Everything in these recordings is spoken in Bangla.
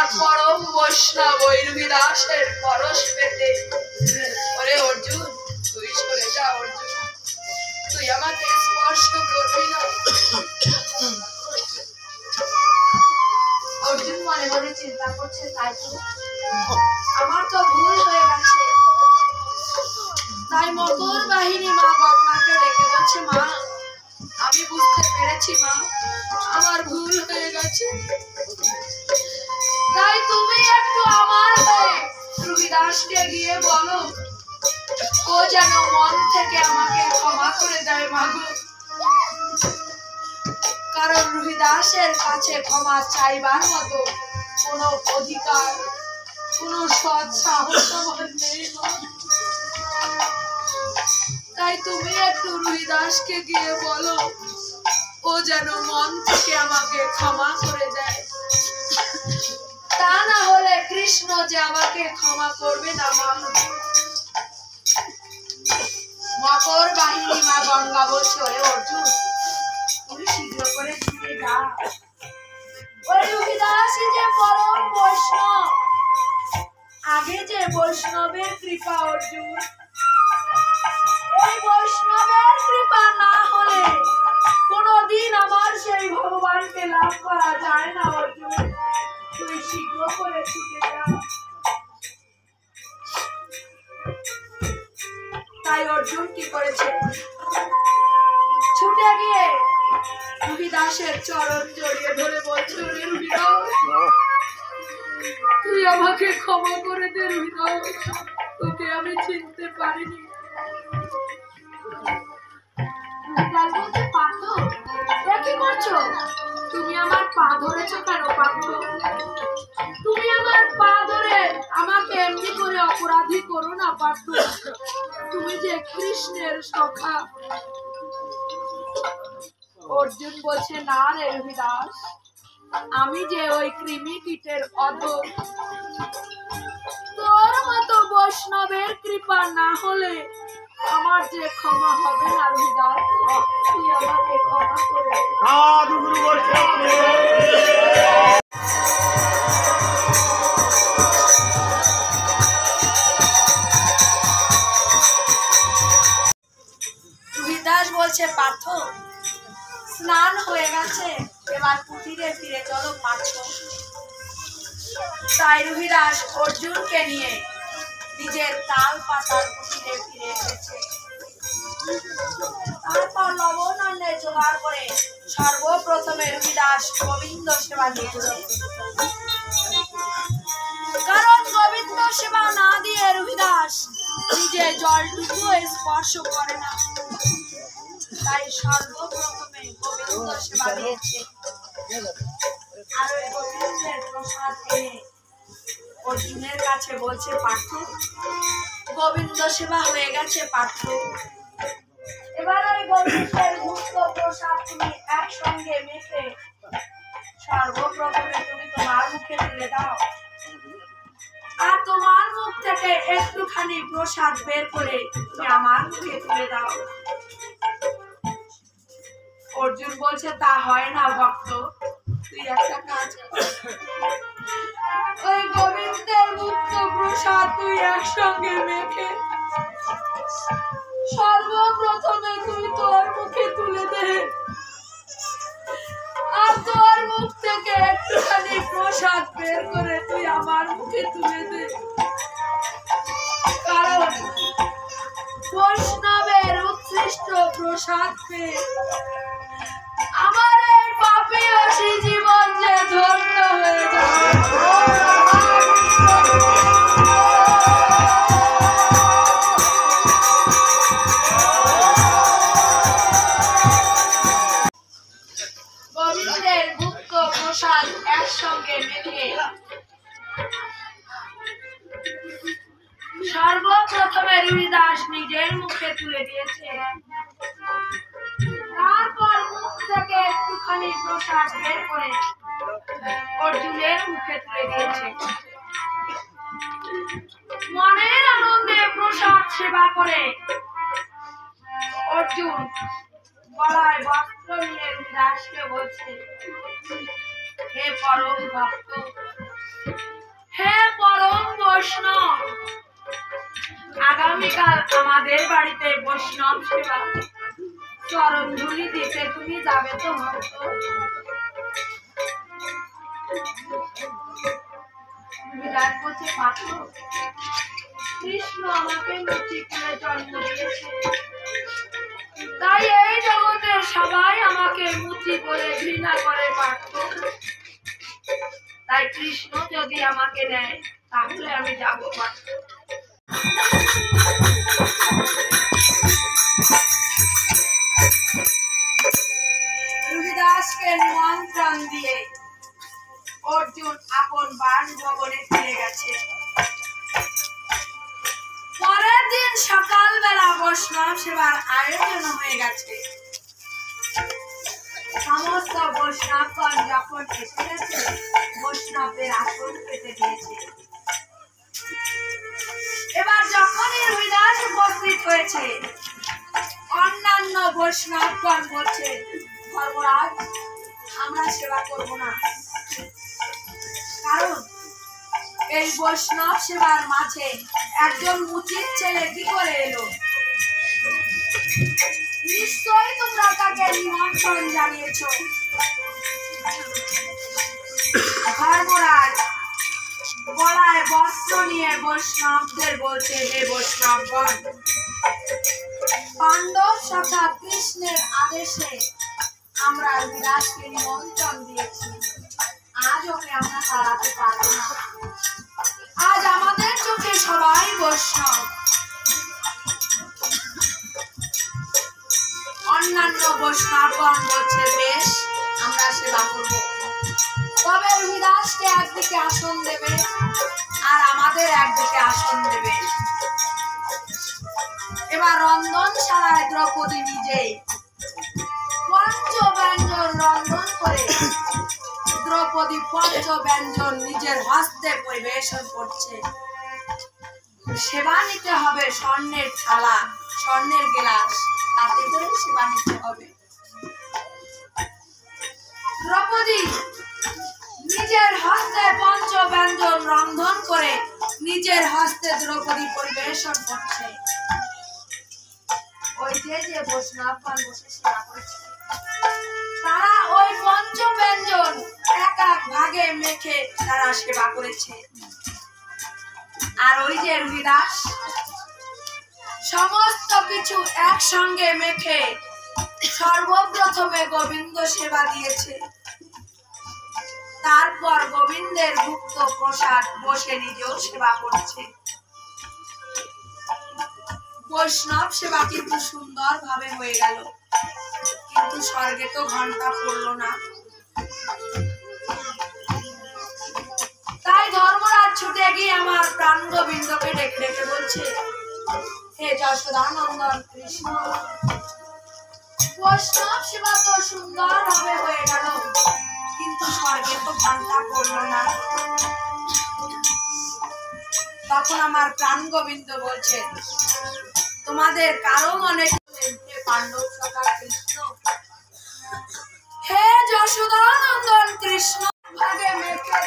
আমার পরম বৈষ্ণব রবিদাসের পরশ পেতে। ওরে অর্জুন, তুই সরে যা অর্জুন, তুই আমাকে স্পর্শ করবি না। অর্জুন মনে মনে চিন্তা করছে, তাই তো আমার তো ভুল হয়ে গেছে। তাই মকর বাহিনী মা গঙ্গাকে ডেকে বলছে, মা আমি বুঝতে পেরেছি মা, আমার ভুল হয়ে গেছে। তাই তুমি একটু আমার হয়ে রবিদাসকে গিয়ে বলো, ও যেন মন থেকে আমাকে ক্ষমা করে দেয় মাগো। কারণ রবিদাসের কাছে ক্ষমা চাইবার মতো কোনো অধিকার, কোনো সৎ সাহস আমার নেই। তাই তুমি একটু রবিদাসকে গিয়ে বলো, ও যেন মন থেকে আমাকে ক্ষমা করে দেয়। তা না হলে কৃষ্ণ যে আমাকে ক্ষমা করবে না মা। মকর বাহিনী মা গঙ্গা বলছে, ওরে অর্জুন তুমি শীঘ্র করে ছুটে যা। ওই রবিদাসই যে পরম বৈষ্ণব, আগে যে বৈষ্ণবের কৃপা অর্জুন, এই বৈষ্ণবের কৃপা না হলে কোনদিন আমার সেই ভগবানকে লাভ করা যায় না অর্জুন। তুই শীঘ্র করে ছুটে যা। তাই অর্জুন কি করেছে, ছুটে গিয়ে রবিদাসের চরণ জড়িয়ে ধরে বলছে, রবিদাস তুই আমাকে ক্ষমা করে দে রবিদাস, তোকে আমি চিনতে পারিনি। কি করছো তুমি? আমার পা ধরেছো কেন পার্থ? তুমি আমার পা ধরে আমাকে এমনি করে অপরাধী করো না পার্থ। তুমি যে কৃষ্ণের সখা। অর্জুন বলছে, না রে রবিদাস, আমি যে ওই কৃমি কীটের অধম। তোর মতো বৈষ্ণবের কৃপা না হলে আমার যে ক্ষমা হবে না রবিদাস। তুই আমাকে ক্ষমা করে দে। রবিদাস বলছে, পার্থ স্নান হয়ে গেছে, এবার কুটিরে ফিরে চলো পার্থ। তাই রবিদাস অর্জুনকে নিয়ে নিজের তাল পাতার কুটিরে ফিরে এসেছে। তারপর লবণ আন্নে জোগাড় করে সর্বপ্রথমে রবিদাস গোবিন্দ সেবা দিয়েছে। কারণ গোবিন্দ সেবা না দিয়ে রবিদাস নিজে জলটুকু স্পর্শ করে না। তাই সর্বপ্রথমে গোবিন্দ সেবা দিয়েছে। আর ওই গোবিন্দের প্রসাদ এনে অর্জুনের কাছে বলছে, পার্থ গোবিন্দ সেবা হয়ে গেছে পার্থ, এবার ওই গোবিন্দের মুক্ত প্রসাদ তুমি একসঙ্গে মেখে সর্বপ্রথমে তুমি তোমার মুখে তুলে দাও। আর তোমার মুখ থেকে একটুখানি প্রসাদ বের করে তুমি আমার মুখে তুলে দাও। অর্জুন বলছে, তা হয় না ভক্ত, তুই একটা কাজ কর, ওই গোবিন্দের মুক্ত প্রসাদ তুই একসঙ্গে মেখে সর্বপ্রথমে তুই তোর মুখে তুলে দে। আর তোর মুখ থেকে একটুখানি প্রসাদ বের করে তুই আমার মুখে তুলে দে। কারণ বৈষ্ণবের উৎকৃষ্ট প্রসাদ পেয়ে আমার এই পাপী অসি জীবন যে ধন্য হয়ে যাবে। গোবিন্দের গুপ্ত প্রসাদ একসঙ্গে মেখে সর্বপ্রথমে রবিদাস নিজের মুখে তুলে দিয়েছে। তারপর মুখ থেকে একটুখানি প্রসাদ বের করে অর্জুনের মুখে তুলে দিয়েছে। মনের আনন্দে প্রসাদ সেবা করে অর্জুন গলায় বস্ত্র নিয়ে রবিদাসকে বলছে, হে পরম ভক্ত, হে পরম বৈষ্ণব, আগামীকাল আমাদের বাড়িতে বৈষ্ণব সেবা চরণ ধুলি দিতে তুমি যাবে তো? হয়তো বিরাট বলছে পাত্র, কৃষ্ণ আমাকে মুচি করে জন্ম দিয়েছে, তাই এই জগতের সবাই আমাকে মুচি বলে ঘৃণা করে পাত্র। তাই কৃষ্ণ যদি আমাকে দেয় তাহলে আমি যাবো পাত্র। রুহিদাসকে নিমন্ত্রণ দিয়ে অর্জুন আপন বাসভবনে ফিরে গেছে। পরের দিন সকালবেলা বৈষ্ণব সেবার আয়োজন হয়ে গেছে। সমস্ত বৈষ্ণবগণ যখন এসে গেছে, বৈষ্ণবদের আসন পেতে দিয়েছে। এবার যখনই রুহিদাস উপস্থিত হয়েছে, অন্যান্য বৈষ্ণবগণ বলছে, ধর্মরাজ আমরা সেবা করব না, কারণ এই বৈষ্ণব সেবার মাঝে একজন মুচির ছেলে কি করে এলো? নিশ্চয়ই তোমরা তাকে নিমন্ত্রণ জানিয়েছ। ধর্মরাজ গলায় বস্ত্র নিয়ে বৈষ্ণবদের বলছে, হে বৈষ্ণবগণ, পাণ্ডব সখা কৃষ্ণের আদেশে আমরা রুহিদাসকে নিমন্ত্রণ দিয়েছি। আজ ওকে আমরা তাড়াতে পারবো না। আজ আমাদের চোখে সবাই বৈষ্ণব। অন্যান্য বৈষ্ণবগণ বলছে, বেশ, আমরা সেবা করব, তবে রুহিদাসকে একদিকে আসন দেবে আর আমাদের একদিকে আসন দেবে। এবার রন্ধনশালায় দ্রৌপদী নিজেই পঞ্চব্যঞ্জন রন্ধন করে দ্রৌপদী পঞ্চব্যঞ্জন নিজের হস্তে পরিবেশন করছে। সেবা নিতে হবে স্বর্ণের থালা, স্বর্ণের গ্লাস, তাতে করে সেবা নিতে হবে। দ্রৌপদী নিজের হস্তে পঞ্চব্যঞ্জন রন্ধন করে নিজের হস্তে দ্রৌপদী পরিবেশন করছে। ওই যে বৈষ্ণবগণ বসে সেবা করছে, তারা ওই পঞ্চব্যঞ্জন এক এক ভাগে মেখে তারা সেবা করেছে। আর ওই যে রুহিদাস সমস্ত কিছু একসঙ্গে মেখে সর্বপ্রথমে গোবিন্দ সেবা দিয়েছে, তারপর গোবিন্দের ভুক্ত প্রসাদ বসে নিজেও সেবা করছে। বৈষ্ণব সেবা কিন্তু সুন্দর ভাবে হয়ে গেল, কিন্তু স্বর্গে তো ঘন্টা পড়লো না। তাই ধর্মরাজ ছুটে গিয়ে আমার প্রাণ গোবিন্দকে ডেকে ডেকে বলছে, হে যশোদানন্দন কৃষ্ণ, বৈষ্ণব সেবা তো সুন্দর ভাবে হয়ে গেল, কিন্তু স্বর্গে তো ঘন্টা পড়লো না। তখন আমার প্রাণ গোবিন্দ বলছে, তোমাদের কারো মনে পাণ্ডব সখা কৃষ্ণ, হে যশোদানন্দন কৃষ্ণ ভাগে মেখে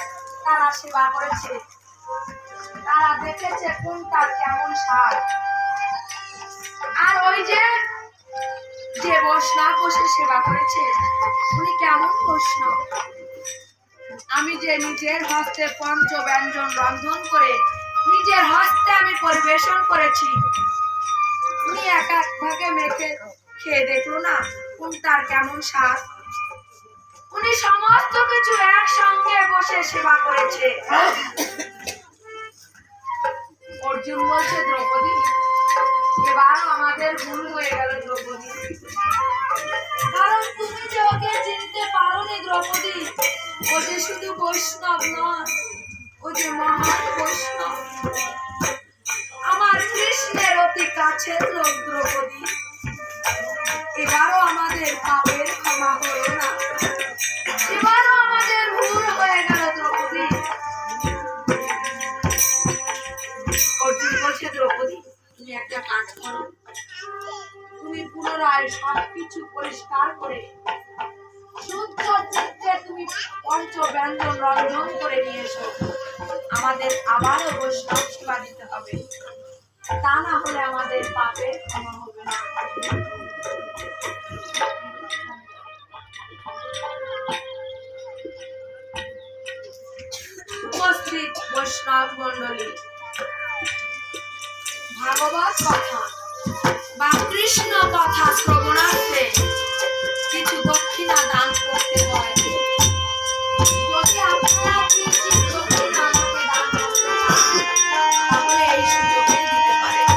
তারা সেবা করেছে, তারা দেখেছে কোনটার কেমন স্বাদ। আর ওই যে বৈষ্ণব বসে সেবা করেছে, উনি কেমন বৈষ্ণব। আমি যে নিজের হস্তে পঞ্চব্যঞ্জন রন্ধন করে নিজের হস্তে আমি পরিবেশন করেছি, উনি এক এক ভাগে মেখে খেয়ে দেখলো না কোনটার কেমন স্বাদ। উনি সমস্ত কিছু একসঙ্গে বসে সেবা করেছে। অর্জুন বলছে, দ্রৌপদী এবার আমাদের ভুল হয়ে গেল দ্রৌপদী, কারণ তুমি যে ওকে চিনতে পারোনি দ্রৌপদী, ও যে শুধু বৈষ্ণব নয়, ও যে মহান বৈষ্ণব, আমার কৃষ্ণের অতি কাছের লোক দ্রৌপদী। এবারও আমাদের পাপের ক্ষমা হলো না, এবারও আমাদের ভুল হয়ে গেল দ্রৌপদী। অর্জুন বলছে, দ্রৌপদী তুমি একটা কাজ করো, তুমি পুনরায় সবকিছু পরিষ্কার করে শুদ্ধ চিত্তে তুমি পঞ্চব্যঞ্জন রন্ধন করে নিয়ে এসো। আমাদের আবারও বৈষ্ণব সেবা দিতে হবে, তা না হলে আমাদের পাপের ক্ষমা হবে না। উপস্থিত বৈষ্ণব মণ্ডলী, ভাগবত কথা বা কৃষ্ণ কথা শ্রবণার্থে কিছু দক্ষিণা দান করতে হয়। যদি আপনারা কিঞ্চিৎ দক্ষিণা আমাকে দান করতে চান, তাহলে এই সুযোগে দিতে পারেন।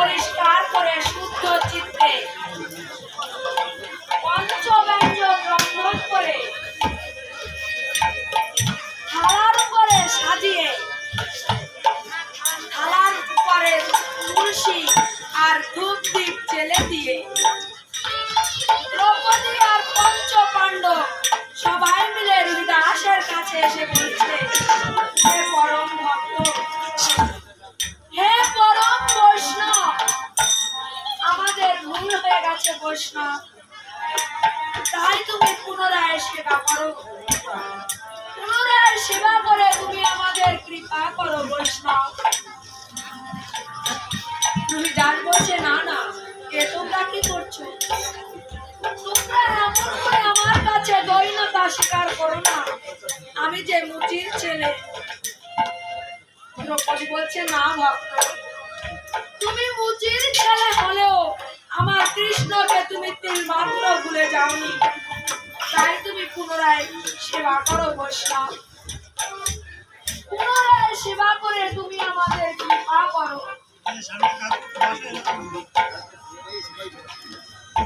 পরিষ্কার করে শুদ্ধ চিত্তে পঞ্চব্যঞ্জন রন্ধন করে থালার উপরে সাজিয়ে, থালার উপরে তুলসী আর ধূপ দীপ জেলে দিয়ে দ্রৌপদী আর পঞ্চ পাণ্ডব সবাই মিলে রবিদাসের কাছে এসে বলছে, হে পরম ভক্ত, হে পরম বৈষ্ণব, আমাদের ভুল হয়ে গেছে বৈষ্ণব, তাই তুমি পুনরায় সেবা করো, পুনরায় সেবা করে তুমি আমাদের কৃপা করো বৈষ্ণব। রবিদাস বলছে, না না, এ তোমরা কি করছো? তোমরা এমন করে আমার কাছে দৈন্যতা স্বীকার করো না, আমি যে মুচির ছেলে। দ্রৌপদী বলছে, না ভক্ত, তুমি মুচির ছেলে হলেও আমার কৃষ্ণকে তুমি তিলমাত্র ভুলে যাওনি, তাই তুমি পুনরায় সেবা করো বৈষ্ণব, পুনরায় সেবা করে তুমি আমাদের কৃপা করো।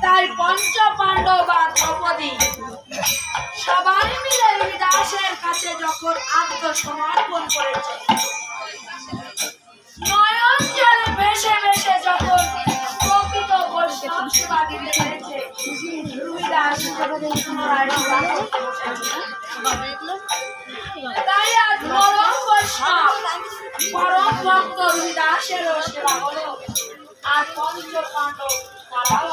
তাই পঞ্চ পাণ্ডব আর দ্রৌপদী সবাই মিলে রবিদাসের কাছে যখন আত্মসমর্পণ করেছে, নয়ন জলে ভেসে ভেসে যখন প্রকৃত বৈষ্ণব সেবা দিতে পেরেছে, রবিদাস পুনরায় সেবা করতে বসেছে। তাই আজ পরম বৈষ্ণব, পরম ভক্ত রবিদাসেরও সেবা হলো, আর পঞ্চ পাণ্ডব তারাও